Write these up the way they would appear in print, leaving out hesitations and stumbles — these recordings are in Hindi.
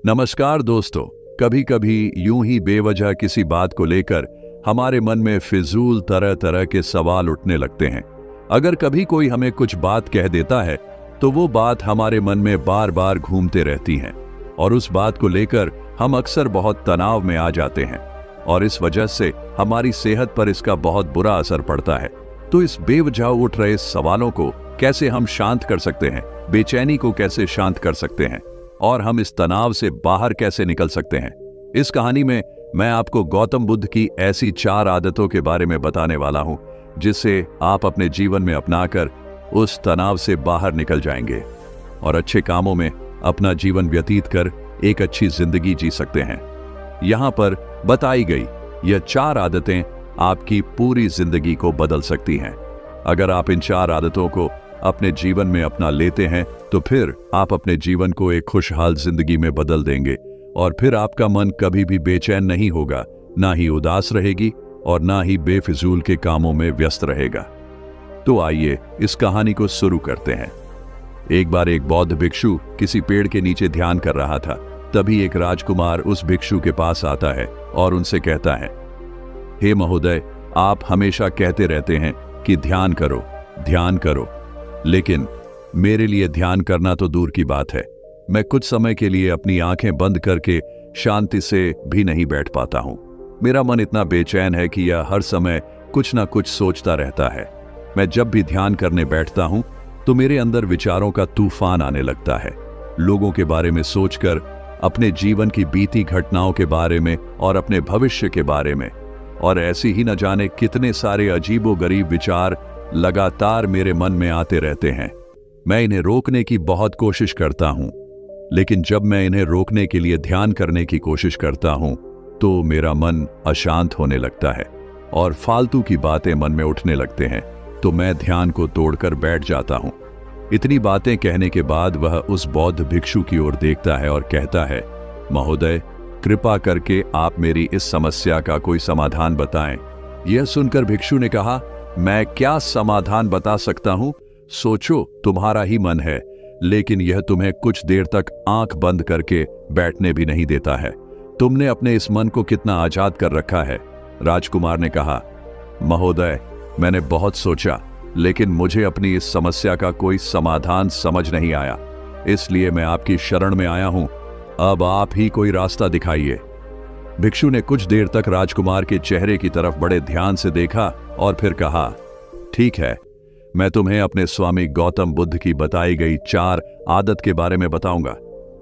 नमस्कार दोस्तों। कभी कभी यूं ही बेवजह किसी बात को लेकर हमारे मन में फिजूल तरह तरह के सवाल उठने लगते हैं। अगर कभी कोई हमें कुछ बात कह देता है तो वो बात हमारे मन में बार बार घूमते रहती हैं और उस बात को लेकर हम अक्सर बहुत तनाव में आ जाते हैं और इस वजह से हमारी सेहत पर इसका बहुत बुरा असर पड़ता है। तो इस बेवजह उठ रहे सवालों को कैसे हम शांत कर सकते हैं, बेचैनी को कैसे शांत कर सकते हैं और हम इस तनाव से बाहर कैसे निकल सकते हैं, इस कहानी में मैं आपको गौतम बुद्ध की ऐसी 4 आदतों के बारे में बताने वाला हूं जिससे आप अपने जीवन में अपनाकर उस तनाव से बाहर निकल जाएंगे और अच्छे कामों में अपना जीवन व्यतीत कर एक अच्छी जिंदगी जी सकते हैं। यहां पर बताई गई यह 4 आदतें आपकी पूरी जिंदगी को बदल सकती हैं। अगर आप इन 4 आदतों को अपने जीवन में अपना लेते हैं तो फिर आप अपने जीवन को एक खुशहाल जिंदगी में बदल देंगे और फिर आपका मन कभी भी बेचैन नहीं होगा, ना ही उदास रहेगी और ना ही बेफिजूल के कामों में व्यस्त रहेगा। तो आइए इस कहानी को शुरू करते हैं। एक बार एक बौद्ध भिक्षु किसी पेड़ के नीचे ध्यान कर रहा था। तभी एक राजकुमार उस भिक्षु के पास आता है और उनसे कहता है, हे महोदय, आप हमेशा कहते रहते हैं कि ध्यान करो, लेकिन मेरे लिए ध्यान करना तो दूर की बात है। मैं कुछ समय के लिए अपनी आंखें बंद करके शांति से भी नहीं बैठ पाता हूं। मेरा मन इतना बेचैन है कि यह हर समय कुछ ना कुछ सोचता रहता है। मैं जब भी ध्यान करने बैठता हूं तो मेरे अंदर विचारों का तूफान आने लगता है, लोगों के बारे में सोचकर, अपने जीवन की बीती घटनाओं के बारे में और अपने भविष्य के बारे में, और ऐसी ही न जाने कितने सारे अजीबोगरीब विचार लगातार मेरे मन में आते रहते हैं। मैं इन्हें रोकने की बहुत कोशिश करता हूं, लेकिन जब मैं इन्हें रोकने के लिए ध्यान करने की कोशिश करता हूं तो मेरा मन अशांत होने लगता है और फालतू की बातें मन में उठने लगते हैं, तो मैं ध्यान को तोड़कर बैठ जाता हूं। इतनी बातें कहने के बाद वह उस बौद्ध भिक्षु की ओर देखता है और कहता है, महोदय, कृपा करके आप मेरी इस समस्या का कोई समाधान बताएं। यह सुनकर भिक्षु ने कहा, मैं क्या समाधान बता सकता हूं? सोचो, तुम्हारा ही मन है, लेकिन यह तुम्हें कुछ देर तक आंख बंद करके बैठने भी नहीं देता है। तुमने अपने इस मन को कितना आजाद कर रखा है। राजकुमार ने कहा, महोदय, मैंने बहुत सोचा, लेकिन मुझे अपनी इस समस्या का कोई समाधान समझ नहीं आया, इसलिए मैं आपकी शरण में आया हूं। अब आप ही कोई रास्ता दिखाइए। भिक्षु ने कुछ देर तक राजकुमार के चेहरे की तरफ बड़े ध्यान से देखा और फिर कहा, ठीक है, मैं तुम्हें अपने स्वामी गौतम बुद्ध की बताई गई 4 आदत के बारे में बताऊंगा।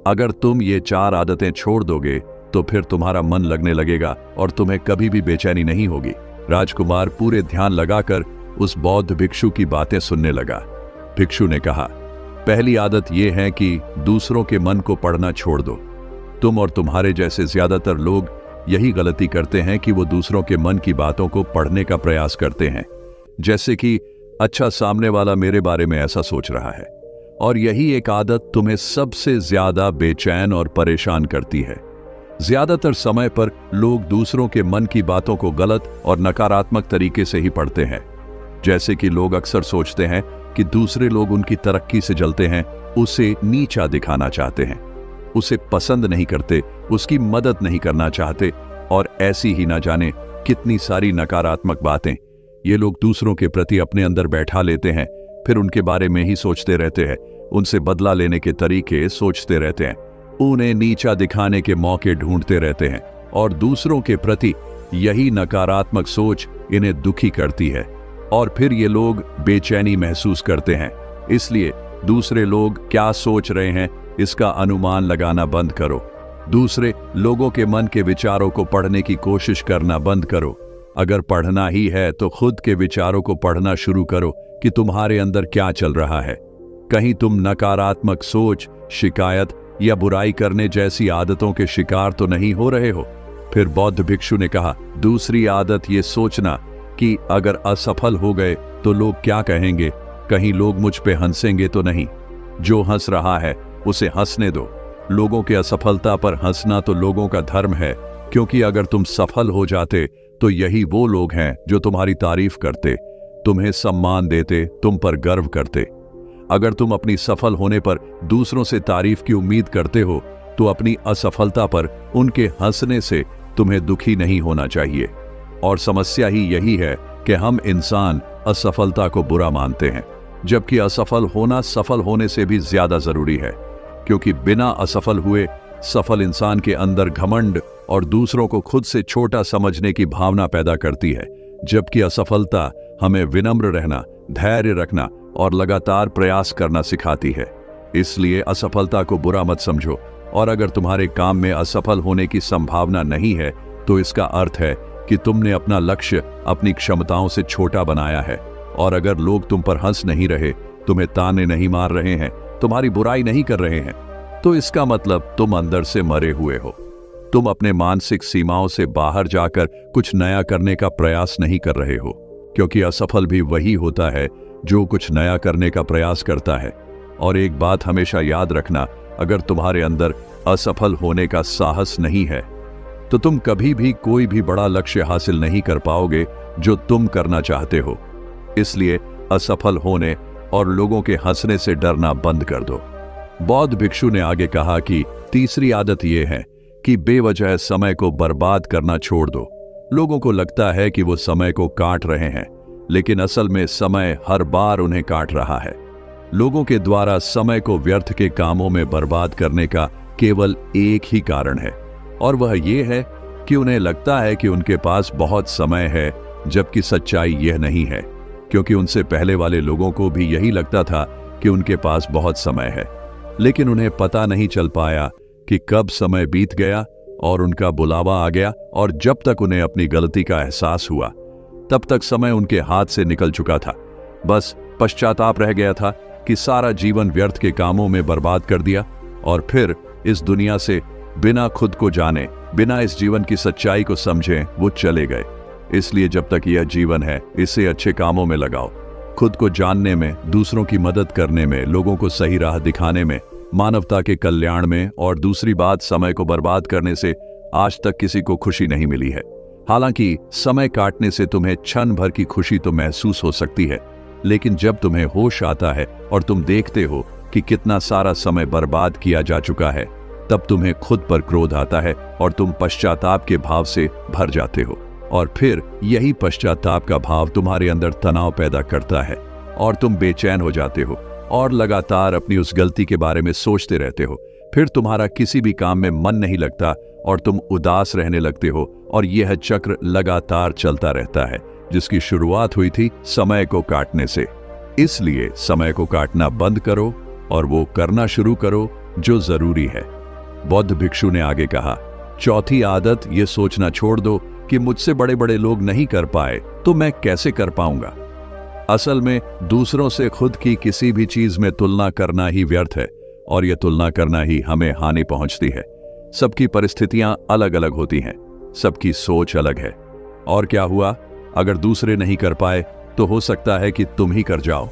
अगर तुम ये 4 आदतें छोड़ दोगे तो फिर तुम्हारा मन लगने लगेगा और तुम्हें कभी भी बेचैनी नहीं होगी। राजकुमार पूरे ध्यान लगाकर उस बौद्ध भिक्षु की बातें सुनने लगा। भिक्षु ने कहा, पहली आदत यह है कि दूसरों के मन को पढ़ना छोड़ दो। तुम और तुम्हारे जैसे ज्यादातर लोग यही गलती करते हैं कि वो दूसरों के मन की बातों को पढ़ने का प्रयास करते हैं, जैसे कि अच्छा, सामने वाला मेरे बारे में ऐसा सोच रहा है। और यही एक आदत तुम्हें सबसे ज्यादा बेचैन और परेशान करती है। ज्यादातर समय पर लोग दूसरों के मन की बातों को गलत और नकारात्मक तरीके से ही पढ़ते हैं। जैसे कि लोग अक्सर सोचते हैं कि दूसरे लोग उनकी तरक्की से जलते हैं, उसे नीचा दिखाना चाहते हैं, उसे पसंद नहीं करते, उसकी मदद नहीं करना चाहते, और ऐसी ही ना जाने कितनी सारी नकारात्मक बातें ये लोग दूसरों के प्रति अपने अंदर बैठा लेते हैं। फिर उनके बारे में ही सोचते रहते हैं, उनसे बदला लेने के तरीके सोचते रहते हैं, उन्हें नीचा दिखाने के मौके ढूंढते रहते हैं, और दूसरों के प्रति यही नकारात्मक सोच इन्हें दुखी करती है और फिर ये लोग बेचैनी महसूस करते हैं। इसलिए दूसरे लोग क्या सोच रहे हैं इसका अनुमान लगाना बंद करो। दूसरे लोगों के मन के विचारों को पढ़ने की कोशिश करना बंद करो। अगर पढ़ना ही है तो खुद के विचारों को पढ़ना शुरू करो कि तुम्हारे अंदर क्या चल रहा है। कहीं तुम नकारात्मक सोच, शिकायत या बुराई करने जैसी आदतों के शिकार तो नहीं हो रहे हो। फिर बौद्ध भिक्षु ने कहा, दूसरी आदत ये सोचना कि अगर असफल हो गए तो लोग क्या कहेंगे, कहीं लोग मुझ पे हंसेंगे तो नहीं। जो हंस रहा है उसे हंसने दो। लोगों के असफलता पर हंसना तो लोगों का धर्म है, क्योंकि अगर तुम सफल हो जाते तो यही वो लोग हैं जो तुम्हारी तारीफ करते, तुम्हें सम्मान देते, तुम पर गर्व करते। अगर तुम अपनी सफल होने पर दूसरों से तारीफ की उम्मीद करते हो तो अपनी असफलता पर उनके हंसने से तुम्हें दुखी नहीं होना चाहिए। और समस्या ही यही है कि हम इंसान असफलता को बुरा मानते हैं, जबकि असफल होना सफल होने से भी ज्यादा जरूरी है। क्योंकि बिना असफल हुए सफल इंसान के अंदर घमंड और दूसरों को खुद से छोटा समझने की भावना पैदा करती है, जबकि असफलता हमें विनम्र रहना, धैर्य रखना और लगातार प्रयास करना सिखाती है। इसलिए असफलता को बुरा मत समझो, और अगर तुम्हारे काम में असफल होने की संभावना नहीं है तो इसका अर्थ है कि तुमने अपना लक्ष्य अपनी क्षमताओं से छोटा बनाया है। और अगर लोग तुम पर हंस नहीं रहे, तुम्हें ताने नहीं मार रहे हैं, तुम्हारी बुराई नहीं कर रहे हैं, तो इसका मतलब तुम अंदर से मरे हुए हो। तुम अपने मानसिक सीमाओं से बाहर जाकर कुछ नया करने का प्रयास नहीं कर रहे हो, क्योंकि असफल भी वही होता है जो कुछ नया करने का प्रयास करता है। और एक बात हमेशा याद रखना, अगर तुम्हारे अंदर असफल होने का साहस नहीं है तो तुम कभी भी कोई भी बड़ा लक्ष्य हासिल नहीं कर पाओगे जो तुम करना चाहते हो। इसलिए असफल होने और लोगों के हंसने से डरना बंद कर दो। बौद्ध भिक्षु ने आगे कहा कि तीसरी आदत यह है कि बेवजह समय को बर्बाद करना छोड़ दो। लोगों को लगता है कि वो समय को काट रहे हैं, लेकिन असल में समय हर बार उन्हें काट रहा है। लोगों के द्वारा समय को व्यर्थ के कामों में बर्बाद करने का केवल एक ही कारण है, और वह ये है कि उन्हें लगता है कि उनके पास बहुत समय है, जबकि सच्चाई यह नहीं है। क्योंकि उनसे पहले वाले लोगों को भी यही लगता था कि उनके पास बहुत समय है, लेकिन उन्हें पता नहीं चल पाया कि कब समय बीत गया और उनका बुलावा आ गया, और जब तक उन्हें अपनी गलती का एहसास हुआ तब तक समय उनके हाथ से निकल चुका था। बस पश्चाताप रह गया था कि सारा जीवन व्यर्थ के कामों में बर्बाद कर दिया, और फिर इस दुनिया से बिना खुद को जाने, बिना इस जीवन की सच्चाई को समझे वो चले गए। इसलिए जब तक यह जीवन है, इसे अच्छे कामों में लगाओ, खुद को जानने में, दूसरों की मदद करने में, लोगों को सही राह दिखाने में, मानवता के कल्याण में। और दूसरी बात, समय को बर्बाद करने से आज तक किसी को खुशी नहीं मिली है। हालांकि समय काटने से तुम्हें क्षण भर की खुशी तो महसूस हो सकती है, लेकिन जब तुम्हें होश आता है और तुम देखते हो कि कितना सारा समय बर्बाद किया जा चुका है, तब तुम्हें खुद पर क्रोध आता है और तुम पश्चाताप के भाव से भर जाते हो। और फिर यही पश्चाताप का भाव तुम्हारे अंदर तनाव पैदा करता है और तुम बेचैन हो जाते हो और लगातार अपनी उस गलती के बारे में सोचते रहते हो। फिर तुम्हारा किसी भी काम में मन नहीं लगता और तुम उदास रहने लगते हो, और यह चक्र लगातार चलता रहता है, जिसकी शुरुआत हुई थी समय को काटने से। इसलिए समय को काटना बंद करो और वो करना शुरू करो जो जरूरी है। बौद्ध भिक्षु ने आगे कहा, चौथी आदत ये सोचना छोड़ दो कि मुझसे बड़े बड़े लोग नहीं कर पाए तो मैं कैसे कर पाऊंगा। असल में दूसरों से खुद की किसी भी चीज में तुलना करना ही व्यर्थ है, और यह तुलना करना ही हमें हानि पहुंचती है। सबकी परिस्थितियां अलग अलग होती हैं, सबकी सोच अलग है। और क्या हुआ, अगर दूसरे नहीं कर पाए तो हो सकता है कि तुम ही कर जाओ,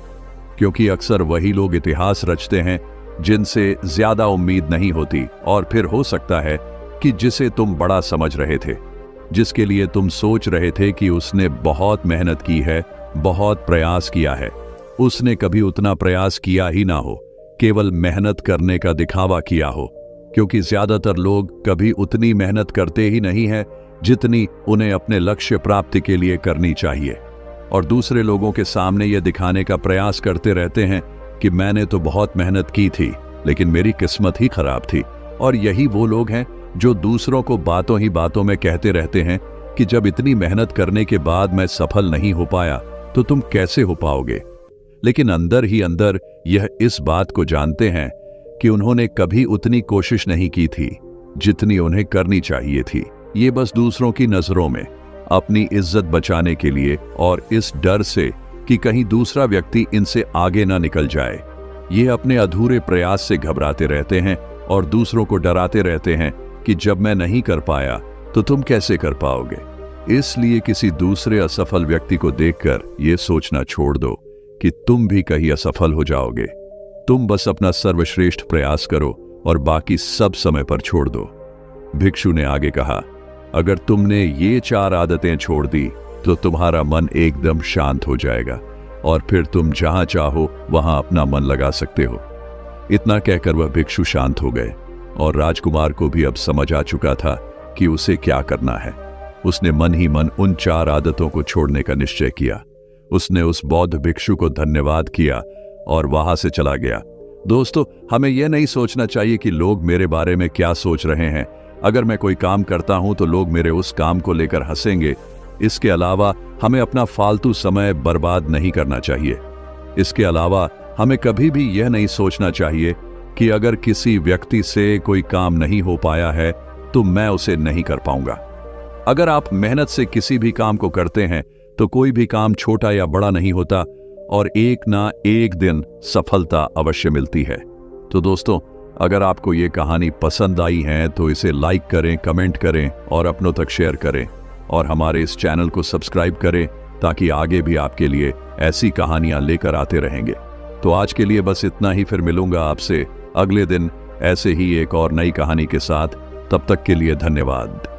क्योंकि अक्सर वही लोग इतिहास रचते हैं जिनसे ज्यादा उम्मीद नहीं होती। और फिर हो सकता है कि जिसे तुम बड़ा समझ रहे थे, जिसके लिए तुम सोच रहे थे कि उसने बहुत मेहनत की है, बहुत प्रयास किया है, उसने कभी उतना प्रयास किया ही ना हो, केवल मेहनत करने का दिखावा किया हो। क्योंकि ज्यादातर लोग कभी उतनी मेहनत करते ही नहीं है जितनी उन्हें अपने लक्ष्य प्राप्ति के लिए करनी चाहिए, और दूसरे लोगों के सामने यह दिखाने का प्रयास करते रहते हैं कि मैंने तो बहुत मेहनत की थी लेकिन मेरी किस्मत ही खराब थी। और यही वो लोग हैं जो दूसरों को बातों ही बातों में कहते रहते हैं कि जब इतनी मेहनत करने के बाद मैं सफल नहीं हो पाया तो तुम कैसे हो पाओगे। लेकिन अंदर ही अंदर यह इस बात को जानते हैं कि उन्होंने कभी उतनी कोशिश नहीं की थी जितनी उन्हें करनी चाहिए थी। ये बस दूसरों की नजरों में अपनी इज्जत बचाने के लिए और इस डर से कि कहीं दूसरा व्यक्ति इनसे आगे ना निकल जाए, ये अपने अधूरे प्रयास से घबराते रहते हैं और दूसरों को डराते रहते हैं कि जब मैं नहीं कर पाया तो तुम कैसे कर पाओगे। इसलिए किसी दूसरे असफल व्यक्ति को देखकर यह सोचना छोड़ दो कि तुम भी कहीं असफल हो जाओगे। तुम बस अपना सर्वश्रेष्ठ प्रयास करो और बाकी सब समय पर छोड़ दो। भिक्षु ने आगे कहा, अगर तुमने ये 4 आदतें छोड़ दी तो तुम्हारा मन एकदम शांत हो जाएगा और फिर तुम जहां चाहो वहां अपना मन लगा सकते हो। इतना कहकर वह भिक्षु शांत हो गए और राजकुमार को भी अब समझ आ चुका था कि उसे क्या करना है। उसने मन ही मन उन 4 आदतों को छोड़ने का निश्चय किया। उसने उस बौद्ध भिक्षु को धन्यवाद किया और वहां से चला गया। दोस्तों, हमें यह नहीं सोचना चाहिए कि लोग मेरे बारे में क्या सोच रहे हैं। अगर मैं कोई काम करता हूं तो लोग मेरे उस काम को लेकर हंसेंगे। इसके अलावा हमें अपना फालतू समय बर्बाद नहीं करना चाहिए। इसके अलावा हमें कभी भी यह नहीं सोचना चाहिए कि अगर किसी व्यक्ति से कोई काम नहीं हो पाया है तो मैं उसे नहीं कर पाऊंगा। अगर आप मेहनत से किसी भी काम को करते हैं तो कोई भी काम छोटा या बड़ा नहीं होता और एक ना एक दिन सफलता अवश्य मिलती है। तो दोस्तों, अगर आपको ये कहानी पसंद आई है तो इसे लाइक करें, कमेंट करें और अपनों तक शेयर करें और हमारे इस चैनल को सब्सक्राइब करें ताकि आगे भी आपके लिए ऐसी कहानियां लेकर आते रहेंगे। तो आज के लिए बस इतना ही। फिर मिलूंगा आपसे अगले दिन ऐसे ही एक और नई कहानी के साथ। तब तक के लिए धन्यवाद।